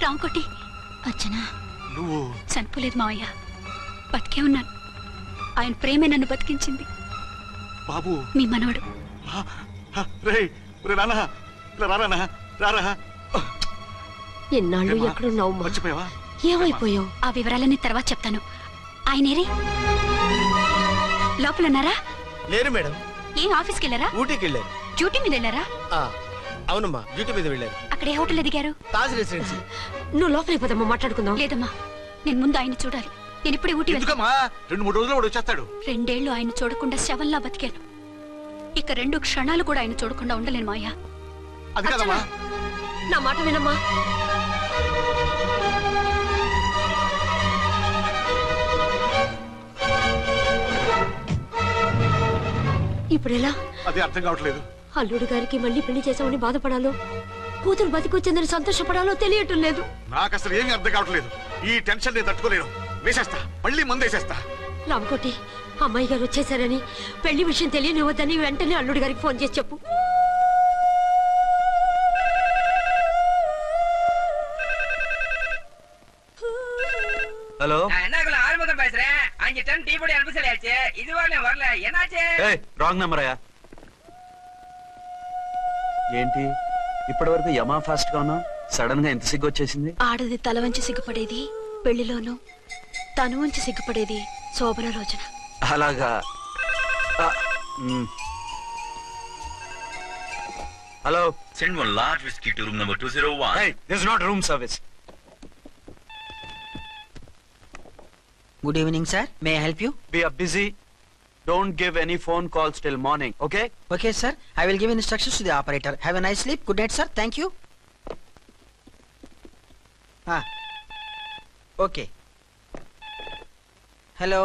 రాంకోటి అర్చనా నువ్వు చనిపోలేదు మావయ్య, బతికే ఉన్నాను. ఆయన ప్రేమే నన్ను బతికించింది. బాబు మీ మనవడు. ఎన్నాళ్ళు ఎక్కడున్నావు? మర్చిపోయావా? ఏమైపోయావు? ఆ వివరాలన్నీ తర్వాత చెప్తాను. ఆయనేరి లోపల ఉన్నారా? లేరు మేడం. ఏం ఆఫీస్కి వెళ్ళారా? ఊటీకి వెళ్ళారు. డ్యూటీ మీద వెళ్ళారా? అవునమ్మా, డ్యూటీ మీద వెళ్ళారు. అక్కడ ఏ హోటల్ ఎదిగారు? తాజ్ రెసిడెన్సీ. నువ్వు లోపలికి పోదమ్మా, మాట్లాడుకుందాం. లేదమ్మా, నేను ముందు ఆయన చూడాలి. నేను ఇప్పుడే ఊటీ వెళ్తాను. 2-3 రోజులు వాడు వచ్చేస్తాడు. 2 ఏళ్లు ఆయన చూడకుండా శవంలా బతికాను. ఇక 2 క్షణాలు కూడా ఆయన చూడకుండా ఉండలేను మాయా. అది కదమ్మా, నా మాట వినమ్మా. ఇప్పుడెలా? అది అర్థం కావట్లేదు. అల్లుడు గారికి మళ్ళీ పెళ్లి చేసామని బాధపడాలో, కూతురు బతికొచ్చిందని సంతోషపడాలో తెలియటం లేదు. నాకు అసలు ఏమీ అర్థం కావట్లేదు. ఈ టెన్షన్ నేను తట్టుకోలేను. వేసేస్తా, మళ్ళీ మందేసేస్తా. రామకోటి, అమ్మాయి గారు వచ్చేసారని, పెళ్లి విషయం తెలియనివ్వద్దని వెంటనే అల్లుడు గారికి ఫోన్ చేసి చెప్పు. ஹலோ, என்ன ஆரம்பம் பேசுறேன். 5 டன் டீ பொடி அனுப்ப சொல்லியாச்சு. இதுவரை வரல. என்னாச்சு? ఏయ్ రాంగ్ నంబర్ అయ్యా. ఏంటి ఇప్పటి వరకు యమా ఫాస్ట్ గా ఉన్నావు, సడన్ గా ఎంత సిగ్గు వచ్చేసింది? ఆడది తల వంచి సిగ్గుపడేది పెళ్లిలోనూ, తను వంచి సిగ్గుపడేది శోభన రోజున. అలాగా. Hello, Send 1 large whiskey to room number 201. hey, this is not room service. Good evening, sir. May I help you? We are busy. Don't give any phone calls till morning, okay? Okay, sir. I will give instructions to the operator. Have a nice sleep. Good night, sir. Thank you. Okay. Hello.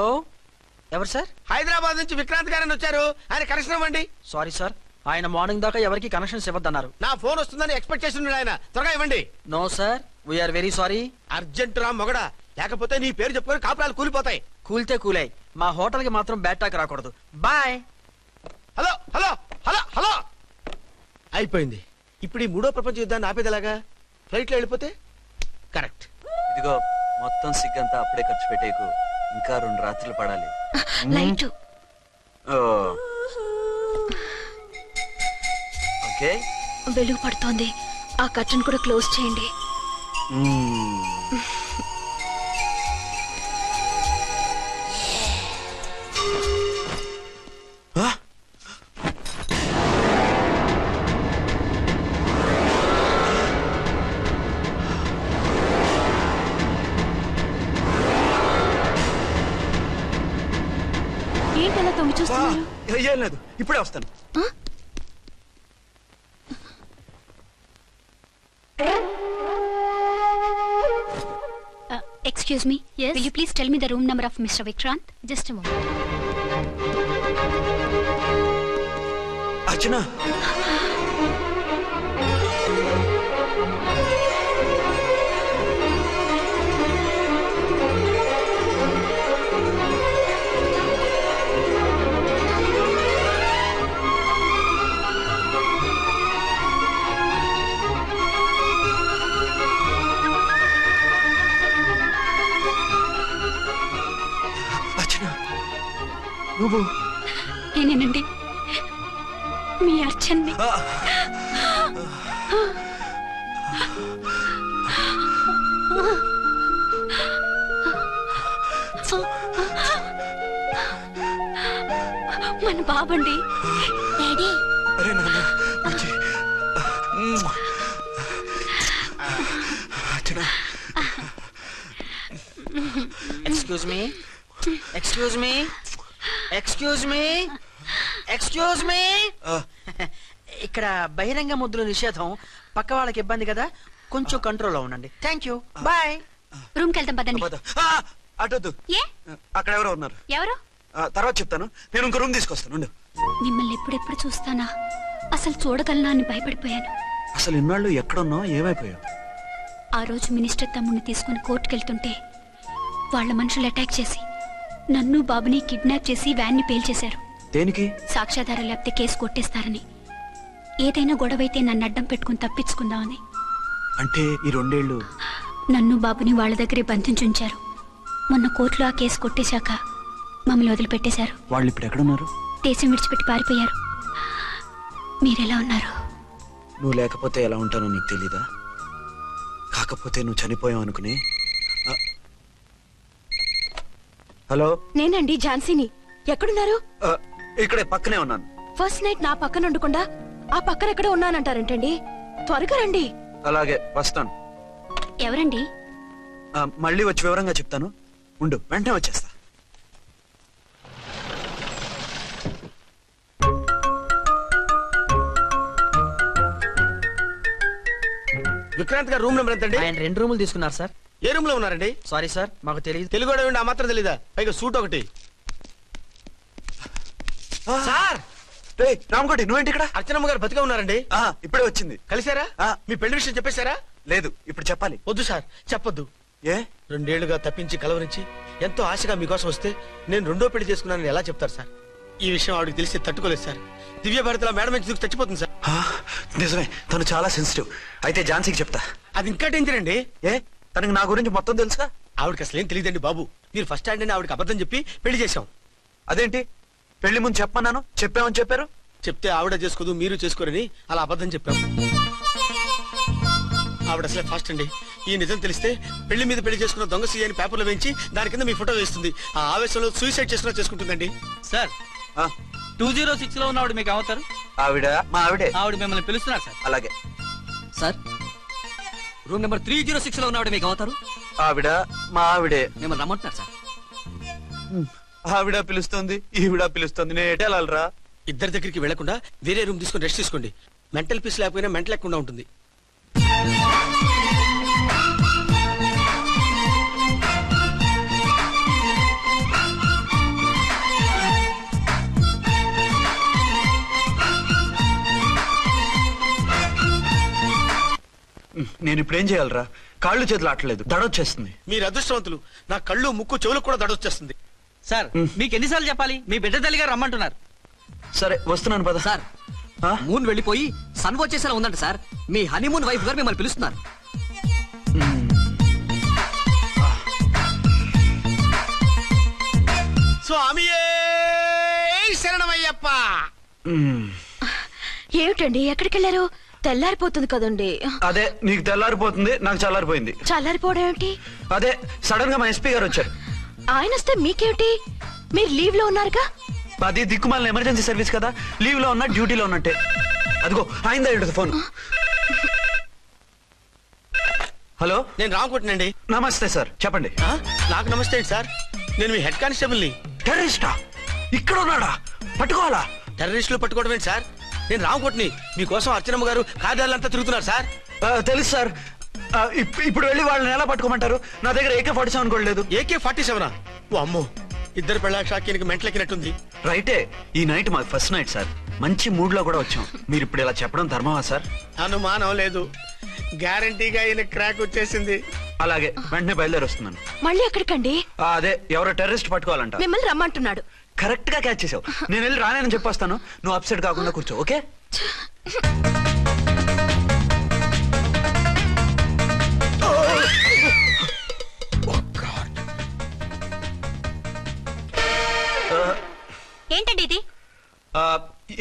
ఎవరు sir? Hyderabad నుంచి విక్రాంత్ గారని వచ్చారు. ఆయన connection ఇవ్వండి. Sorry sir, ఆయన morning దాకా ఎవరికి connections ఇవ్వద్దన్నారు. నా ఫోన్ వస్తుందని ఎక్స్పెక్ట్ చేసి ఉన్నాడు ఆయన. త్వరగా ఇవ్వండి. No sir, we're very sorry. Urgent రా మొగడా, లేకపోతే నీ పేరు చెప్పుకొని కాపురాలు కూలిపోతాయి. కూల్తే కూలాయి, మా హోటల్ కి మాత్రం బ్యాడ్ టాక్ రాకూడదు. Bye. Hello hello hello hello. అయిపోయింది. ఇప్పుడు ఈ 3వ ప్రపంచ యుద్ధాన్ని ఆపేదలాగా? ఫ్లైట్ లో వెళ్ళిపోతే కరెక్ట్. ఇదిగో మొత్తం సిగ్గంతా అప్పుడే ఖర్చు పెట్టేకు, ఇంకా 2 రాత్రులు పడాలి. లైట్ ఓకే, వెలుగు పడుతోంది. ఆ కర్టన్ కూడా క్లోజ్ చేయండి. ఏంటలా తొంగి చూస్తున్నారు? ఏం లేదు, ఇప్పుడే వస్తాను. Excuse me. Yes. Will you please tell me the room number of Mr. Vikrant? Just a moment. Archana. నువ్వు నేనేనండి, మీ అర్చన్ని. మన బాబండి. డాడీ. అరే నాన్న, excuse me, excuse me, excuse me, excuse me. ఇక్కడ బహిరంగ ముద్దుల నిషేధం, పక్క వాళ్ళకి ఇబ్బంది కదా, కొంచెం కంట్రోల్లో ఉండండి. Thank you, bye. రూమ్కి వెళ్తాం పదండి. అటొద్దు, అక్కడ ఎవరో ఉన్నారు. ఎవరు? తర్వాత చెప్తాను. నేను ఇంకో రూమ్ తీసుకొస్తాను. మిమ్మల్ని ఎప్పుడెప్పుడు చూస్తానా, అసలు చూడగలనా అని భయపడిపోయాను. అసలు ఇన్నాళ్ళు ఎక్కడున్నావు, ఏమైపోయావు? ఆ రోజు మినిస్టర్ తమ్ముడిని తీసుకుని కోర్టుకెళ్తుంటే వాళ్ళ మనుషులు అటాక్ చేసి నన్ను బాబుని కిడ్నాప్ చేసి వ్యాన్ని పేల్చేశారు. దేనికి? సాక్ష్యాధారాలు లేకపోతే కేసు కొట్టేస్తారని. ఏదైనా గొడవైతే నన్ను అడ్డం పెట్టుకుని తప్పించుకుందామని. అంటే ఈ 2 ఏళ్ళు నన్ను బాబుని వాళ్ళ దగ్గరే బంధించుంచారు. మొన్న కోర్టులో ఆ కేసు కొట్టేశాక మమ్మల్ని వదిలిపెట్టేశారు. వాళ్ళు ఇప్పుడు ఎక్కడున్నారు? దేశం విడిచిపెట్టి పారిపోయారు. మీరెలా ఉన్నారు? నువ్వు లేకపోతే ఎలా ఉంటానో నీకు తెలీదా? కాకపోతే నువ్వు చనిపోయావు అనుకుని. హలో, నేనండి ఝాన్సీని. ఎక్కడున్నారు? ఇక్కడే పక్కనే ఉన్నాను. ఫస్ట్ నైట్ నా పక్కన ఉండకుండా ఆ పక్కన ఎక్కడ ఉన్నానంటారంటండి. త్వరగా రండి. అలాగే వస్తాను. ఎవరండి? మళ్ళీ వచ్చి వివరంగా చెప్తాను. ఉండు, వెంటనే వచ్చేస్తా. విక్రాంత్ గారు రూమ్ నెంబర్ ఎంతండి? ఆయన 2 రూములు తీసుకున్నారు సార్. ఏ రూమ్ లో ఉన్నారండి? సారీ సార్, మాకు తెలియదు. తెలుగు ఆ మాత్రం తెలీదా? పైగా సూట్ ఒకటి. సార్, రామకోటి నువ్వేంటి ఇక్కడ? అర్చనమ్మ గారు బతిగా ఉన్నారండి. ఇప్పుడే వచ్చింది. కలిసారా? మీ పెళ్లి విషయం చెప్పేశారా? లేదు, ఇప్పుడు చెప్పాలి. వద్దు సార్, చెప్పొద్దు. ఏ? 2 ఏళ్లుగా తప్పించి కలవరించి ఎంతో ఆశగా మీకోసం వస్తే నేను 2వ పెళ్లి చేసుకున్నానని ఎలా చెప్తారు సార్? ఈ విషయం ఆవిడకి తెలిసి తట్టుకోలేదు సార్. దివ్య భారతిలో మేడం నుంచి దూకి చచ్చిపోతుంది సార్. నిజమే, తను చాలా సెన్సిటివ్. అయితే ఝాన్సీకి చెప్తా. అది ఇంకా డేంజర్ అండి. ఏ, తనకి నా గురించి మొత్తం తెలుసా? ఆవిడకి అసలు ఏం తెలియదండి బాబు. మీరు ఫస్ట్ హ్యాండ్ అని ఆవిడకి అబద్ధం చెప్పి పెళ్లి చేశాం. అదేంటి, పెళ్లి ముందు చెప్పమన్నాను, చెప్పామని చెప్పారు. చెప్తే ఆవిడ చేసుకోదు, మీరు చేసుకోరని అలా అబద్ధం చెప్పాం. ఆవిడ అసలే ఫాస్ట్ అండి. ఈ నిజం తెలిస్తే పెళ్లి మీద పెళ్లి చేసుకున్న దొంగ సీ అని పేపర్లో వేయించి దాని కింద మీ ఫోటో వేస్తుంది. ఆ ఆవేశంలో సూసైడ్ చేసుకున్నా చేసుకుంటుందండి. సార్, 206 లో ఉన్నవాడు మీకు అవుతారు. ఆవిడ మా ఆవిడే. ఆవిడ మిమ్మల్ని పిలుస్తున్నారు సార్. అలాగే సార్, రూమ్ నెంబర్ 306 లో ఉన్నవాడు మీకు అవుతారు. ఆవిడ మా ఆవిడే. మిమ్మల్ని రమ్మంటున్నారు సార్. ఆవిడ పిలుస్తుంది, ఈవిడ పిలుస్తుంది. నేను ఎటు వెళ్ళాలరా? ఇద్దరి దగ్గరికి వెళ్లకుండా వేరే రూమ్ తీసుకుని రెస్ట్ తీసుకోండి. మెంటల్ పీస్ లేకపోయినా మెంటల్ లేకుండా ఉంటుంది. నేను ఇప్పుడు ఏం చేయాలరా? కాళ్ళు చేతులు ఆటలేదు, దడొచ్చేస్తుంది. మీరు అదృష్టవంతులు. నా కళ్ళు ముక్కు చెవులకు కూడా దడొచ్చేస్తుంది. సార్, మీకు ఎన్నిసార్లు చెప్పాలి? మీ బిడ్డ తల్లి గారు రమ్మంటున్నారు. సరే వస్తున్నాను పద. సార్, మూన్ వెళ్ళిపోయి సన్ వచ్చేసేలా ఉందంట సార్. మీ హనీమూన్ వైఫ్ గారు మిమ్మల్ని పిలుస్తున్నారు. స్వామియే శరణమయ్యప్ప. ఏమిటండి, ఎక్కడికి వెళ్ళారు? తెల్లారిపోతుంది కదండి. అదే, నీకు తెల్లారిపోతుంది, నాకు చల్లారిపోయింది. చల్లారిపోవడం ఏమిటి? అదే, సడన్ గా మా ఎస్పీ గారు వచ్చారు. ఆయన వస్తే మీకేమిటి? మీరు లీవ్ లో ఉన్నారుగా. అది దిక్కుమాలిన ఎమర్జెన్సీ సర్వీస్ కదా, లీవ్ లో ఉన్నా డ్యూటీలో ఉన్నట్టే. అదిగో అయిందా ఉంటుంది ఫోన్. హలో, నేను రామకోటినండి. నమస్తే సార్, చెప్పండి. నాకు నమస్తే అండి సార్. నేను మీ హెడ్ కానిస్టేబుల్ని. టెర్రరిస్టా? ఇక్కడ ఉన్నాడా? పట్టుకోవాలా? టెర్రరిస్టులు పట్టుకోవడం ఏంటి సార్? నేను రామకోటిని. మీకోసం అర్చనమ్మ గారు కార్యాలంతా తిరుగుతున్నారు సార్. తెలుసు సార్. ఇప్పుడు వెళ్ళి వాళ్ళని ఎలా పట్టుకోమంటారు? నా దగ్గర AK-47 కూడా లేదు. AK-47? ఓ అమ్మో, ఇద్దరు పెళ్ళాక్షాకి మెంటలెక్కినట్టుంది. రైటే, ఈ నైట్ మాకు ఫస్ట్ నైట్ సార్. మంచి మూడ్ లో కూడా వచ్చాం. మీరు ఇప్పుడు ఇలా చెప్పడం ధర్మమా సార్? అనుమానం లేదు, గ్యారంటీగా ఈయన క్రాక్ వచ్చేసింది. అలాగే, వెంటనే బయలుదేరి వస్తున్నాను. మళ్ళీ ఎక్కడికండి? అదే, ఎవరో టెర్రరిస్ట్ పట్టుకోవాలంట. మిమ్మల్ని రమ్మంటున్నాడు. కరెక్ట్ గా క్యాచ్ చేసావు. నేను వెళ్ళి రానని చెప్పొస్తాను, నువ్వు అప్సెట్ కాకుండా కూర్చో. ఓకే? ఏంటండి ఇది?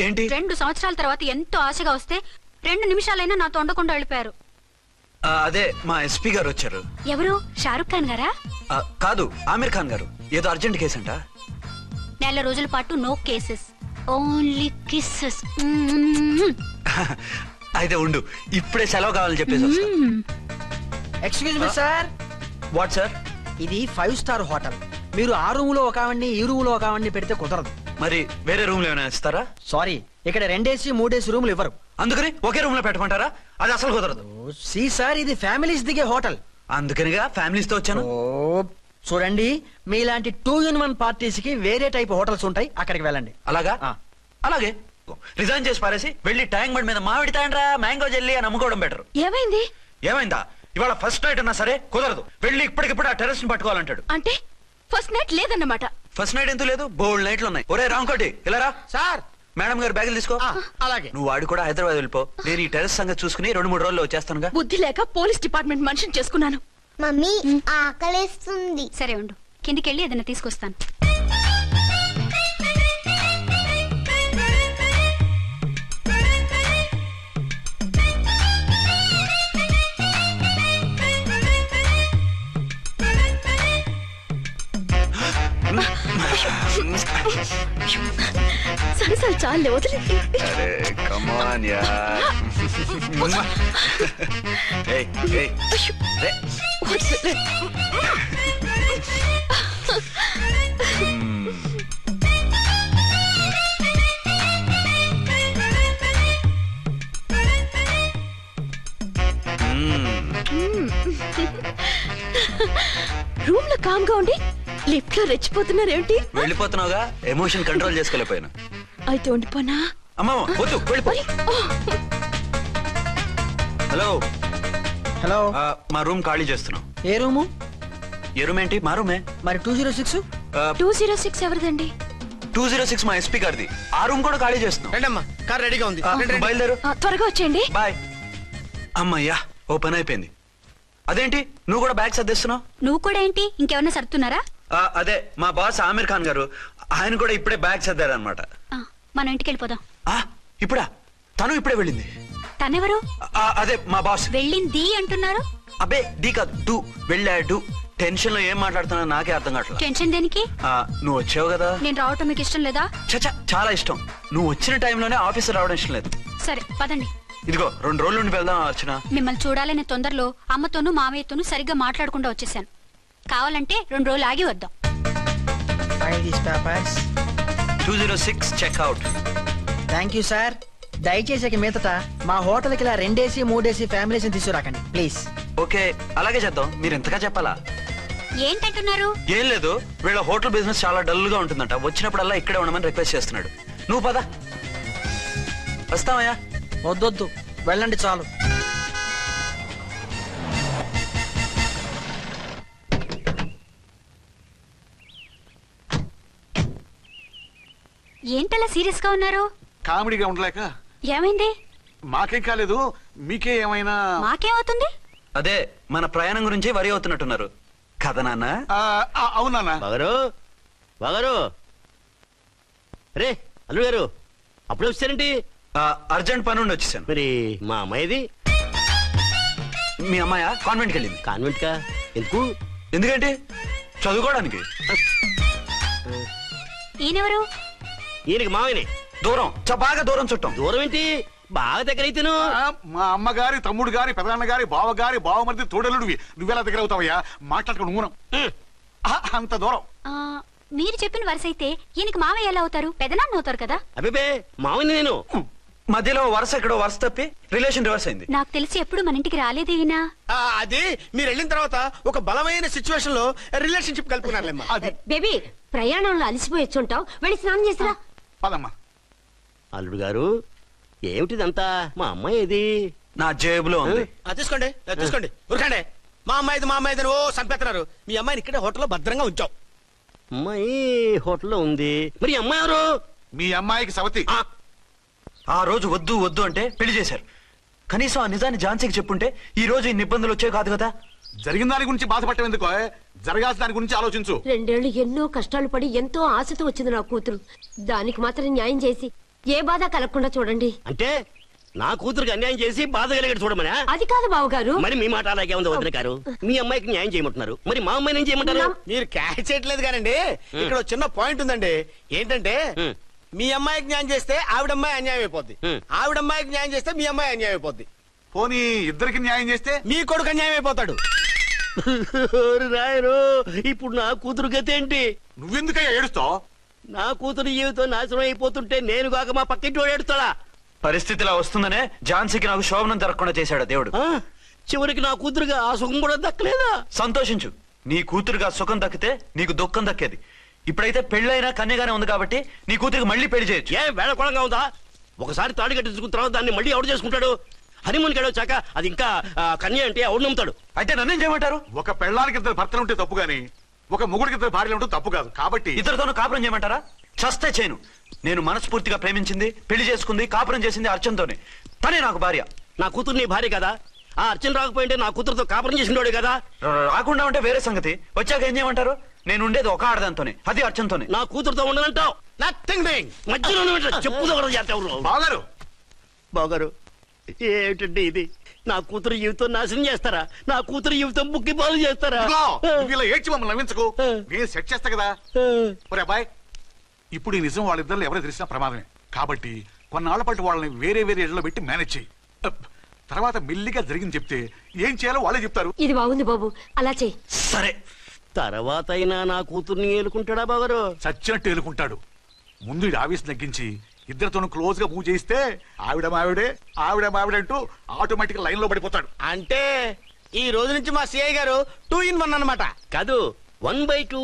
ఏంటి? 2 సంవత్సరాల తర్వాత ఎంతో ఆశగా వస్తే 2 నిమిషాలైనా నాతో ఉండకుండా వెళ్ళిపోయారు. అదే, మా ఎస్పీ గారు వచ్చారు. ఎవరు? షారుఖ్ ఖాన్ గారా? కాదు, ఆమీర్ ఖాన్ గారు. ఏదో అర్జెంట్ కేసు అంట. 4 రోజుల పాటు నో కేసెస్, ఓన్లీ కిస్సెస్. అయితే ఉండు, ఇప్పుడే సెలవు కావాలని చెప్పేసి వస్తా. Excuse me sir. What sir? ఇది 5 స్టార్ హోటల్. మీరు ఆ రూమ్ లో ఒక ఆవిడ్ని, ఈ రూమ్ లో ఒక ఆవిడ్ని పెడితే కుదరదు. మరి వేరే రూమ్ లో ఏమైనా ఇస్తారా? సారీ, ఇక్కడ 2 AC 3 AC రూములు ఇవ్వరు. అందుకని ఒకే రూమ్ లో పెట్టమంటారా? అది అసలు కుదరదు. సి సార్, ఇది ఫ్యామిలీస్ దిగే హోటల్. అందుకనిగా ఫ్యామిలీస్ తో వచ్చాను. చూడండి, మీలాంటి 2-in-1 పార్టీస్ కి వేరే టైప్ హోటల్స్ ఉంటాయి, అక్కడికి వెళ్ళండి. అలాగా? అలాగే. రిజైన్ చేసి పారేసి వెళ్ళి ట్యాంక్ బండ్ మీద మామిడి తాండ్రా మ్యాంగో జెల్లీ అని అమ్ముకోవడం బెటర్. ఏమైంది? ఏమైందా? ఇవాళ ఫస్ట్ నైట్ అన్నా సరే కుదరదు. వెళ్ళి ఇప్పటికిప్పుడు ఆ టెర్రస్ ని పట్టుకోవాలంటాడు. అంటే ఫస్ట్ నైట్ లేదన్నమాట. ఫస్ట్ నైట్ ఎందుకు లేదు? బోల్డ్ నైట్లు ఉన్నాయి. ఒరే రాంకోటి, ఇలా రా. సార్, మేడం గారు బ్యాగులు తీసుకో. అలాగే. నువ్వు వాడు కూడా హైదరాబాద్ వెళ్ళిపో. నేను ఈ టెరెస్ సంగతి చూసుకుని 2-3 రోజుల్లో వచ్చేస్తానుగా. బుద్ధి లేక పోలీస్ డిపార్ట్మెంట్ మనిషిని చేసుకున్నాను. మమ్మీ ఆకలేస్తుంది. సరే ఉండు, కిందికెళ్ళి ఏదైనా తీసుకొస్తాను. సరే సరే చాలే వదిలే. అరే కమాన్ యార్. ఏయ్ ఏయ్ రే. రూమ్ లో కామ్ గా ఉండి లిఫ్ట్ లో రెచ్చిపోతున్నారేమిటి? వెళ్ళిపోతున్నావుగా, ఎమోషన్ కంట్రోల్ చేసుకోలేకపోయాను. అయితే ఉండిపోనా? అమ్మా వద్దు, వెళ్ళిపో. హలో హలో, మా రూమ్ ఖాళీ చేస్తున్నాం. ఏ రూము? ఏ రూమ్ ఏంటి? మా రూమే. మరి 206? 206 ఎవరిదండి? 206 మా ఎస్పీ గారిది. ఆ రూమ్ కూడా ఖాళీ చేస్తున్నాం. రండమ్మా, కార్ రెడీగా ఉంది. రండి. బయలుదేరు. త్వరగా వచ్చేయండి. బాయ్. అమ్మయ్యా, ఓ పని అయిపోయింది. అదేంటి నువ్వు కూడా బ్యాగ్ సర్దేస్తున్నావు? నువ్వు కూడా ఏంటి, ఇంకెవరన్నా సర్దుతున్నారా? అదే మా బాస్ ఆమీర్ ఖాన్ గారు, ఆయన కూడా ఇప్పుడే బ్యాగ్ సర్దారనమాట. మనం ఇంటికి వెళ్ళిపోదాం. ఇప్పుడా? తను ఇప్పుడే వెళ్ళింది. తనెవరు? అదే మా బాస్. వెళ్ళింది అంటున్నారు. అబ్బే డీ కాదు, డూ. వెళ్ళాడు. టెన్షన్ లో ఏం మాట్లాడుతున్నా నాకే అర్థం కావట్లేదు. టెన్షన్ దేనికి? నువ్వు వచ్చావు కదా. నేను రావటం మీకు ఇష్టం లేదా? చచ్చా, చాలా ఇష్టం. నువ్వు వచ్చిన టైంలోనే ఆఫీసర్ రావడం ఇష్టం లేదు. సరే పదండి. ఇదిగో 2 రోజుల నుండి వెళ్దాం అర్చన. మిమ్మల్ని చూడాలనే తొందరలో అమ్మతోనూ మామయ్యతోనూ సరిగ్గా మాట్లాడకుండా వచ్చేసాను. కావాలంటే 2 రోజులు ఆగి వద్దాం. 206 చెక్అవుట్. Thank you sir. దయచేసి ఇక మీదట మా హోటల్కి ఇలా 2 AC 3 AC ఫ్యామిలీస్ తీసుకురాకండి ప్లీజ్. ఓకే, అలాగే చేద్దాం. మీరు ఎంతగా చెప్పాలా? ఏంటంటున్నారు? ఏం లేదు, వీళ్ళ హోటల్ బిజినెస్ చాలా డల్ గా ఉంటుందంట. వచ్చినప్పుడల్లా ఇక్కడే ఉండమని రిక్వెస్ట్ చేస్తున్నాడు. నువ్వు పద. వస్తావయ్యా? వద్దొద్దు, వెళ్ళండి చాలు. ఏంటలా సీరియస్ గా ఉన్నారు? కామెడీగా ఉండలేక. ఏమైంది? మాకేం కాలేదు, మీకే ఏమైనా? మాకేమవుతుంది? అదే మన ప్రయాణం గురించి వరి అవుతున్నట్టున్నారు కదా నాన్న? అవునా? బాగారు రే అల్లుడు గారు, అప్పుడే వచ్చారేంటి? అర్జెంట్ పని ఉండి వచ్చేసాను. మరి మా అమ్మాయిది? మీ అమ్మాయ కాన్వెంట్కి వెళ్ళింది. కాన్వెంట్ కా? ఎందుకు? ఎందుకంటే చదువుకోవడానికి. ఈయనెవరు? ఈయనకి మామయ్యనే. దూరం, బాగా దూరం చుట్టాం. దూరం ఏంటి, బాగా దగ్గర అయితేను. మా అమ్మగారి, తమ్ముడు గారి, పెదనాన్న గారి, బావగారి, బావమరిది, తోడలుడివి. నువ్వెలా దగ్గర అవుతావయ్యా? మాట్లాడుకుని ఊనం. అంత దూరం. మీరు చెప్పిన వరుస అయితే ఈయనకి మామయ్య ఎలా అవుతారు? పెదనాన్న అవుతారు కదా. అబ్బే మామయ్య నేను. మధ్యలో వరుస ఎక్కడో వరుస తప్పి రిలేషన్ రివర్స్ అయింది. నాకు తెలిసి ఎప్పుడు మన ఇంటికి రాలేదు ఈయన. అది మీరు వెళ్ళిన తర్వాత ఒక బలమైన సిచ్యువేషన్ లో రిలేషన్షిప్ కలుపుకున్నారులేమ్మా. బేబీ, ప్రయాణంలో అలసిపోయి వచ్చుంటావు, వెళ్ళి స్నానం చేసిరా. పదమ్మా. అల్లుడు గారు, ఏమిటిదంతా? మా అమ్మాయి ఏది? నా జేబులో ఉంది. తీసుకోండి తీసుకోండి, ఉరకండి. మా అమ్మాయిది ఓ సంపెత్తనారు. మీ అమ్మాయిని ఇక్కడే హోటల్లో భద్రంగా ఉంచాం. అమ్మాయి హోటల్లో ఉంది. మరి అమ్మాయి ఎవరు? మీ అమ్మాయికి సవతి. ఆ రోజు వద్దు వద్దు అంటే పెళ్లి చేశారు. కనీసం ఆ నిజాన్ని ఝాన్సీకి చెప్పుంటే ఈ రోజు ఇన్ని ఇబ్బందులు వచ్చే కాదు కదా. జరిగిన దాని గురించి బాధపడటం ఎందుకో, జరగాల్సిన దాని గురించి ఆలోచించు. 2 ఏళ్లు ఎన్నో కష్టాలు పడి ఎంతో ఆశతో వచ్చింది నా కూతురు. దానికి మాత్రం న్యాయం చేసి ఏ బాధ కలగకుండా చూడండి. అంటే నా కూతురికి అన్యాయం చేసి బాధ కలిగేది చూడమనా? అది కాదు బావగారు. మరి మీ మాట అలాగే ఉంది వదిన గారు. మీ అమ్మాయికి న్యాయం చేయమంటున్నారు, మరి మా అమ్మాయిని ఏం చేయమంటారు? మీరు క్యాచ్ చేయట్లేదు కానండి. ఇక్కడ చిన్న పాయింట్ ఉందండి. ఏంటంటే మీ అమ్మాయికి న్యాయం చేస్తే ఆవిడమ్మాయి అన్యాయం అయిపోద్ది, ఆవిడమ్మాయికి న్యాయం చేస్తే మీ అమ్మాయి అన్యాయం అయిపోద్ది. పోనీ ఇద్దరికి న్యాయం చేస్తే మీ కొడుకు అన్యాయం అయిపోతాడు. రాయరు, ఇప్పుడు నా కూతురు గతి ఏంటి? నువ్వెందుకయ్యా ఏడుస్తావు? నా కూతురు జీవితం నాశనం అయిపోతుంటే నేను కాక మా పక్కింటి ఏడుస్తాడా? పరిస్థితిలా వస్తుందనే ఝాన్సీకి నాకు శోభనం జరగకుండా చేశాడు దేవుడు. చివరికి నా కూతురుగా ఆ సుఖం కూడా దక్కలేదా? సంతోషించు, నీ కూతురుగా సుఖం దక్కితే నీకు దుఃఖం దక్కేది. ఇప్పుడైతే పెళ్ళైనా కన్యగానే ఉంది కాబట్టి నీ కూతురికి మళ్ళీ పెళ్లి చేయొచ్చు. ఏ వేళకోళంగా ఉందా? ఒకసారి తాడి కట్టించుకున్న తర్వాత దాన్ని మళ్ళీ ఎవడు చేసుకుంటాడు? హనీమూన్ గడ వచ్చాక అది ఇంకా కన్య అంటే ఎవడు నమ్ముతాడు? అయితే నన్నేం చేయమంటారు? ఒక పెళ్ళానికి 2 భర్తలు ఉంటే తప్పు గాని ఒక మొగుడికి 2 భార్యలు ఉంటే తప్పు కాదు. కాబట్టి ఇద్దరితోనూ కాపురం చేయమంటారా? చస్తే చేయను. నేను మనస్ఫూర్తిగా ప్రేమించింది, పెళ్లి చేసుకుంది, కాపురం చేసింది అర్చనతోనే. తనే నాకు భార్య. నా కూతురు నీ భార్య కదా? ఆ అర్చన రాకపోయింటే నా కూతురుతో కాపురం చేసినోడే కదా? రాకుండా ఉంటే వేరే సంగతి. వచ్చాక ఏం చేయమంటారు? నేను ఉండేది ఒక ఆడదాంతోనే, అది అర్చనతోనే. నా కూతురుతో ఉండనంటావు? Nothing doing. మధ్యలో చెప్పుదో కూడా చేస్తావు. బాగారు బాగారు ఏమిటండి ఇది? నా కూతురు జీవితం నాశనం చేస్తారా? నా కూతురు జీవితం ముక్కి పాలు చేస్తారా? ఇలా ఏడ్చి మమ్మల్ని నవ్వించకు. నేను సెట్ చేస్తా కదా. ఒరే అబ్బాయి, ఇప్పుడు ఈ నిజం వాళ్ళిద్దరు ఎవరో తెలిసినా ప్రమాదమే. కాబట్టి కొన్నాళ్ల పాటు వాళ్ళని వేరే వేరే ఇళ్లలో పెట్టి మేనేజ్ చేయి. తర్వాత మెల్లిగా జరిగింది చెప్తే ఏం చేయాలో వాళ్ళే చెప్తారు. ఇది బాగుంది బాబు, అలా చెయ్యి. సరే. తర్వాత అయినా నా కూతుర్ని ఏలుకుంటాడా బాగారు? చచ్చినట్టు ఏలుకుంటాడు. ముందు ఈ ఆవేశం తగ్గించి ఇద్దరితోనూ క్లోజ్ గా మూవ్ చేయిస్తే ఆవిడ మావిడే ఆవిడ మావిడే అంటూ ఆటోమేటిక్ లైన్ లో పడిపోతాడు. అంటే ఈ రోజు నుంచి మా సిఐ గారు 2 in 1 అన్నమాట. కాదు, 1/2.